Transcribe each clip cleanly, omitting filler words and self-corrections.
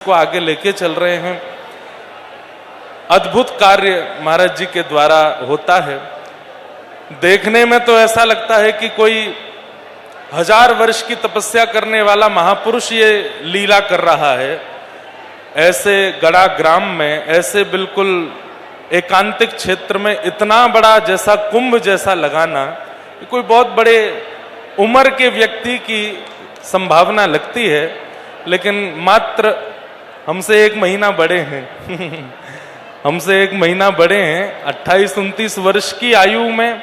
को आगे लेके चल रहे हैं। अद्भुत कार्य महाराज जी के द्वारा होता है। देखने में तो ऐसा लगता है कि कोई 1000 वर्ष की तपस्या करने वाला महापुरुष ये लीला कर रहा है। ऐसे गड़ा ग्राम में, ऐसे बिल्कुल एकांतिक क्षेत्र में इतना बड़ा जैसा कुंभ जैसा लगाना कोई बहुत बड़े उम्र के व्यक्ति की संभावना लगती है, लेकिन मात्र हमसे 1 महीना बड़े हैं हमसे 1 महीना बड़े हैं। 28-29 वर्ष की आयु में,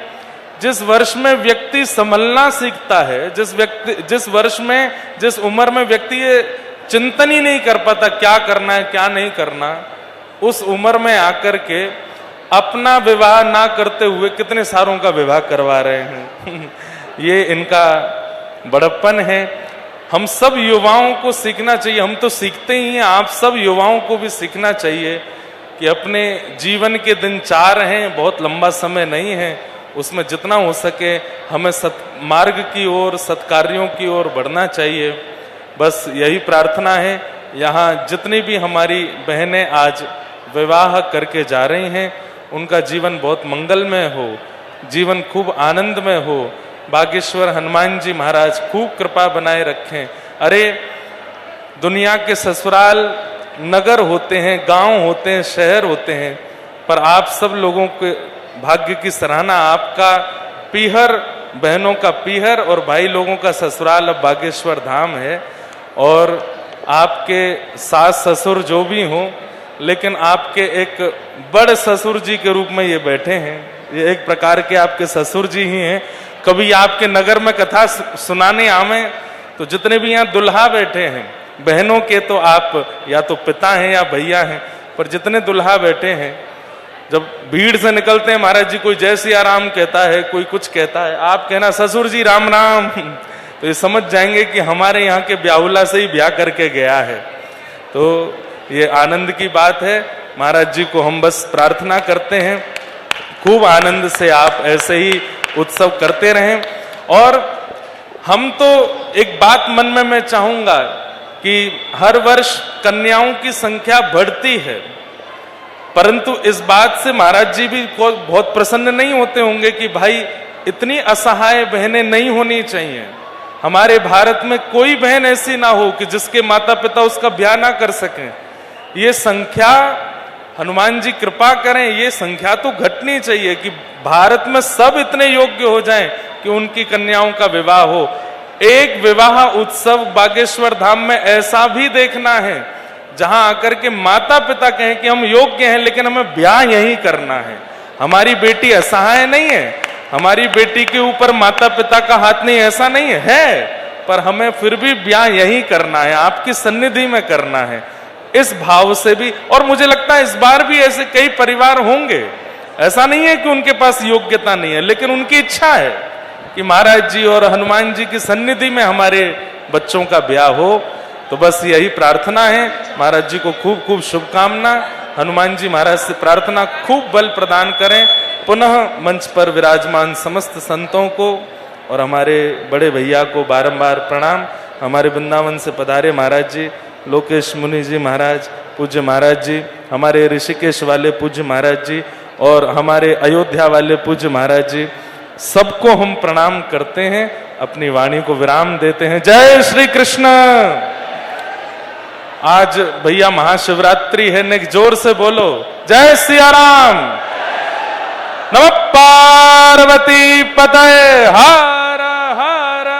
जिस वर्ष में व्यक्ति संभलना सीखता है, जिस वर्ष में, जिस उम्र में व्यक्ति ये चिंतन ही नहीं कर पाता क्या करना है क्या नहीं करना, उस उम्र में आकर के अपना विवाह ना करते हुए कितने सारों का विवाह करवा रहे हैं ये इनका बड़प्पन है। हम सब युवाओं को सीखना चाहिए, हम तो सीखते ही हैं, आप सब युवाओं को भी सीखना चाहिए कि अपने जीवन के दिन 4 हैं, बहुत लंबा समय नहीं है, उसमें जितना हो सके हमें सत्मार्ग की ओर, सत्कार्यों की ओर बढ़ना चाहिए। बस यही प्रार्थना है। यहाँ जितनी भी हमारी बहनें आज विवाह करके जा रही हैं, उनका जीवन बहुत मंगलमय हो, जीवन खूब आनंदमय हो। बागेश्वर हनुमान जी महाराज खूब कृपा बनाए रखें। अरे दुनिया के ससुराल नगर होते हैं, गांव होते हैं, शहर होते हैं, पर आप सब लोगों के भाग्य की सराहना, आपका पीहर, बहनों का पीहर और भाई लोगों का ससुराल अब बागेश्वर धाम है। और आपके सास ससुर जो भी हों, लेकिन आपके एक बड़ ससुर जी के रूप में ये बैठे हैं, ये एक प्रकार के आपके ससुर जी ही हैं। कभी आपके नगर में कथा सुनाने आवे तो जितने भी यहाँ दुल्हा बैठे हैं, बहनों के तो आप या तो पिता हैं या भैया हैं, पर जितने दुल्हा बैठे हैं, जब भीड़ से निकलते हैं, महाराज जी कोई जय सिया राम कहता है, कोई कुछ कहता है, आप कहना ससुर जी राम राम तो ये समझ जाएंगे कि हमारे यहाँ के ब्याहुला से ही ब्याह करके गया है। तो ये आनंद की बात है। महाराज जी को हम बस प्रार्थना करते हैं खूब आनंद से आप ऐसे ही उत्सव करते रहें। और हम तो एक बात मन में मैं चाहूंगा कि हर वर्ष कन्याओं की संख्या बढ़ती है, परंतु इस बात से महाराज जी भी बहुत प्रसन्न नहीं होते होंगे कि भाई इतनी असहाय बहनें नहीं होनी चाहिए। हमारे भारत में कोई बहन ऐसी ना हो कि जिसके माता पिता उसका ब्याह ना कर सकें। ये संख्या, हनुमान जी कृपा करें, ये संख्या तो घटनी चाहिए कि भारत में सब इतने योग्य हो जाएं कि उनकी कन्याओं का विवाह हो। एक विवाह उत्सव बागेश्वर धाम में ऐसा भी देखना है जहां आकर के माता पिता कहें कि हम योग्य हैं, लेकिन हमें ब्याह यही करना है। हमारी बेटी असहाय नहीं है, हमारी बेटी के ऊपर माता पिता का हाथ नहीं, ऐसा नहीं है, पर हमें फिर भी ब्याह यही करना है, आपकी सन्निधि में करना है, इस भाव से भी। और मुझे लगता है इस बार भी ऐसे कई परिवार होंगे, ऐसा नहीं है कि उनके पास योग्यता नहीं है, लेकिन उनकी इच्छा है कि महाराज जी और हनुमान जी की सन्निधि में हमारे बच्चों का ब्याह हो। तो बस यही प्रार्थना है। महाराज जी को खूब खूब शुभकामना। हनुमान जी महाराज से प्रार्थना खूब बल प्रदान करें। पुनः मंच पर विराजमान समस्त संतों को और हमारे बड़े भैया को बारंबार प्रणाम। हमारे वृंदावन से पधारे महाराज जी, लोकेश मुनि जी महाराज, पूज्य महाराज जी, हमारे ऋषिकेश वाले पूज्य महाराज जी और हमारे अयोध्या वाले पूज्य महाराज जी, सबको हम प्रणाम करते हैं, अपनी वाणी को विराम देते हैं। जय श्री कृष्ण। आज भैया महाशिवरात्रि है, ने जोर से बोलो जय सिया राम। नमः पार्वती पतये हर हर।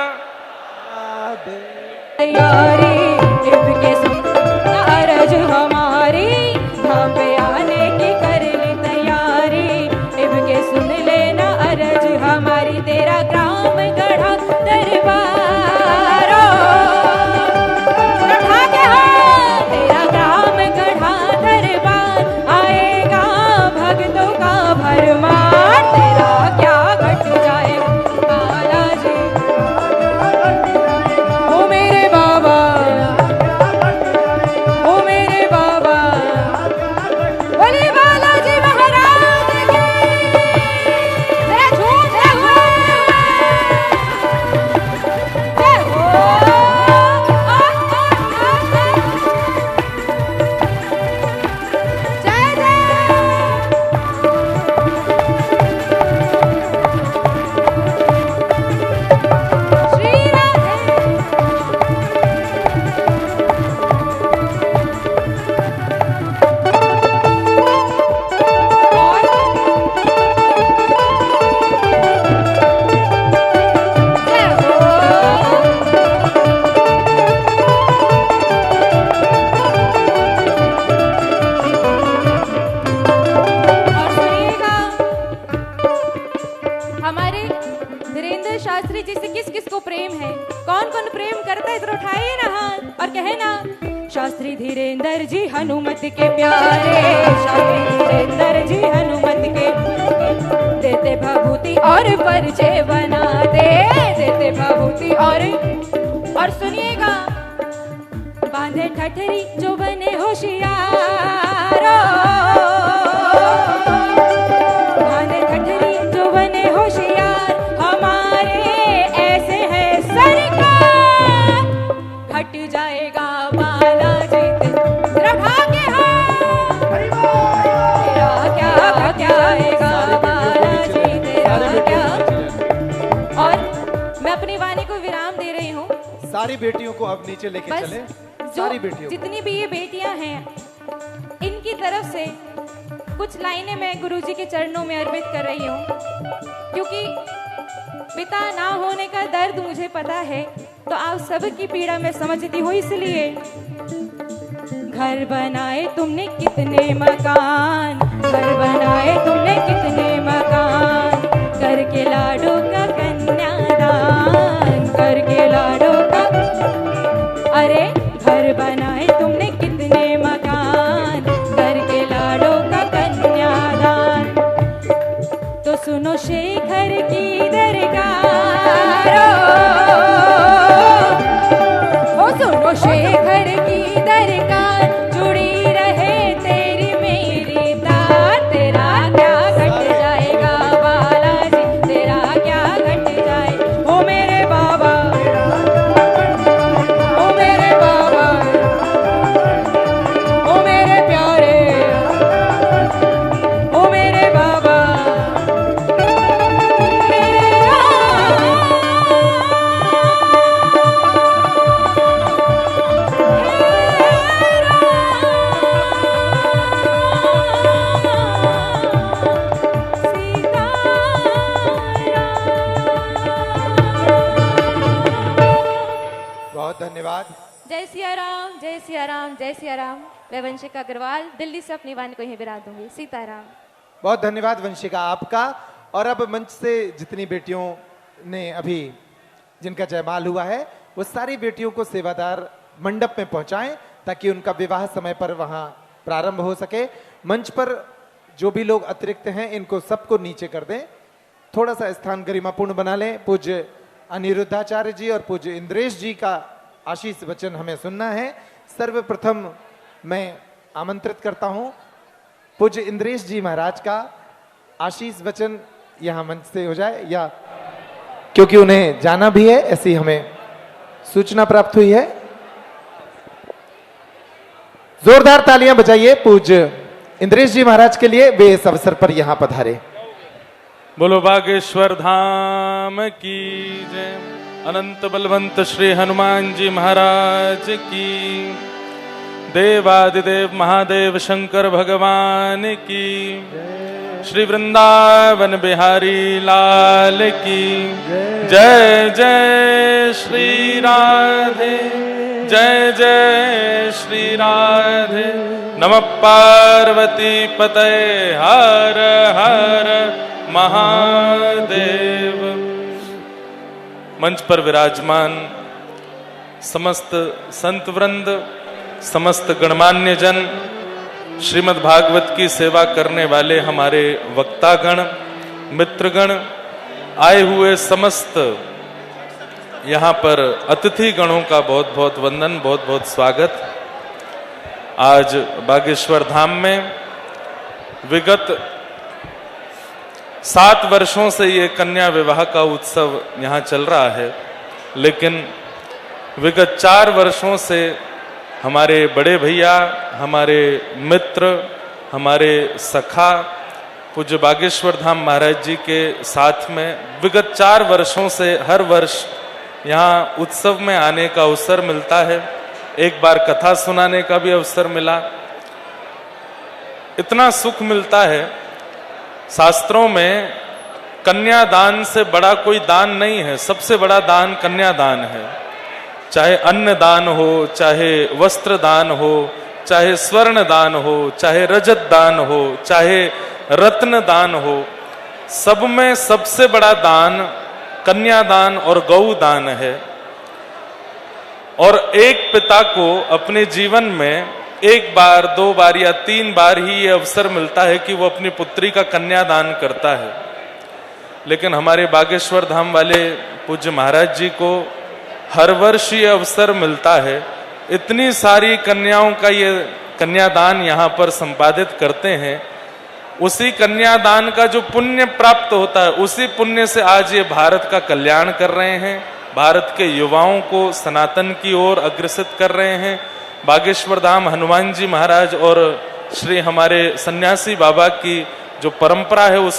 ओ मेरे बाबा शास्त्री धीरेन्द्र जी हनुमत के प्यारे, शास्त्री धीरेन्द्र जी हनुमत के देते भभूति और परिचय बनाते, देते भभूति और सुनिएगा, बांधे ठठरी जो बने होशियार, बांधे ठठरी जो बने होशियार, हमारे ऐसे हैं सरकार, हट जाएगा बालाजी तेरा भाग्य है, तेरा क्या जाएगा बालाजी तेरा क्या। और मैं अपनी वाणी को विराम दे रही हूँ। सारी बेटियों को अब नीचे लेके चले, सारी बेटियों, जितनी भी ये बेटियां हैं, इनकी तरफ से कुछ लाइनें मैं गुरुजी के चरणों में अर्पित कर रही हूँ, क्योंकि पिता ना होने का दर्द मुझे पता है, तो आप सबकी पीड़ा मैं समझती हूँ। इसलिए घर बनाए तुमने कितने मकान, घर बनाए तुमने कितने मकान, करके लाडो का कन्यादान, करके लाडो का, अरे घर बनाए तुमने कितने मकान, करके लाडो का कन्यादान। तो सुनो शेखर की दरकार, ओ सुनो शेखर की दरकार, जुड़ी रहे तेरी मेरी तार, तेरा क्या घट जाएगा बालाजी, तेरा क्या घट जाए, ओ मेरे बाबा, ओ मेरे बाबा, ओ मेरे प्यारे, ओ मेरे बाबा, बहुत धन्यवाद। जय सिया राम, जय सिया राम, जय सिया राम। मैं वंशिका अग्रवाल दिल्ली से अपनी वाणी को यहीं विराम दूंगी। सीताराम। बहुत धन्यवाद वंशिका आपका। और अब मंच से जितनी बेटियों ने अभी जिनका जयमाल हुआ है, वो सारी बेटियों को सेवादार मंडप में पहुंचाएं, ताकि उनका विवाह समय पर वहां प्रारंभ हो सके। मंच पर जो भी लोग अतिरिक्त हैं, इनको सबको नीचे कर दें, थोड़ा सा स्थान गरिमापूर्ण बना लें। पूज्य अनिरुद्धाचार्य जी और पूज्य इंद्रेश जी का आशीष वचन हमें सुनना है। सर्वप्रथम मैं आमंत्रित करता हूं पूज्य इंद्रेश जी महाराज का आशीष वचन यहां मंच से हो जाए, या क्योंकि उन्हें जाना भी है, ऐसी हमें सूचना प्राप्त हुई है। जोरदार तालियां बजाइए पूज्य इंद्रेश जी महाराज के लिए, वे इस अवसर पर यहां पधारे। बोलो बागेश्वर धाम की जय। अनंत बलवंत श्री हनुमान जी महाराज की, देवादिदेव महादेव शंकर भगवान की, श्री वृंदावन बिहारी लाल की जय। जय श्री राधे, जय जय श्री राधे। नमः पार्वती पतये हर हर महादेव। मंच पर विराजमान समस्त संत वृंद, समस्त गणमान्य जन, श्रीमद् भागवत की सेवा करने वाले हमारे वक्तागण, मित्रगण, आए हुए समस्त यहाँ पर अतिथि गणों का बहुत बहुत वंदन, बहुत बहुत स्वागत। आज बागेश्वर धाम में विगत 7 वर्षों से ये कन्या विवाह का उत्सव यहाँ चल रहा है, लेकिन विगत 4 वर्षों से हमारे बड़े भैया, हमारे मित्र, हमारे सखा पूज्य बागेश्वर धाम महाराज जी के साथ में विगत 4 वर्षों से हर वर्ष यहाँ उत्सव में आने का अवसर मिलता है। एक बार कथा सुनाने का भी अवसर मिला। इतना सुख मिलता है। शास्त्रों में कन्यादान से बड़ा कोई दान नहीं है, सबसे बड़ा दान कन्यादान है। चाहे अन्न दान हो, चाहे वस्त्र दान हो, चाहे स्वर्ण दान हो, चाहे रजत दान हो, चाहे रत्न दान हो, सब में सबसे बड़ा दान कन्यादान और गौ दान है। और एक पिता को अपने जीवन में एक बार, 2 बार या 3 बार ही ये अवसर मिलता है कि वो अपनी पुत्री का कन्यादान करता है। लेकिन हमारे बागेश्वर धाम वाले पूज्य महाराज जी को हर वर्ष ये अवसर मिलता है। इतनी सारी कन्याओं का ये कन्यादान यहाँ पर संपादित करते हैं। उसी कन्यादान का जो पुण्य प्राप्त होता है, उसी पुण्य से आज ये भारत का कल्याण कर रहे हैं, भारत के युवाओं को सनातन की ओर अग्रसित कर रहे हैं। बागेश्वर धाम हनुमान जी महाराज और श्री हमारे सन्यासी बाबा की जो परंपरा है उस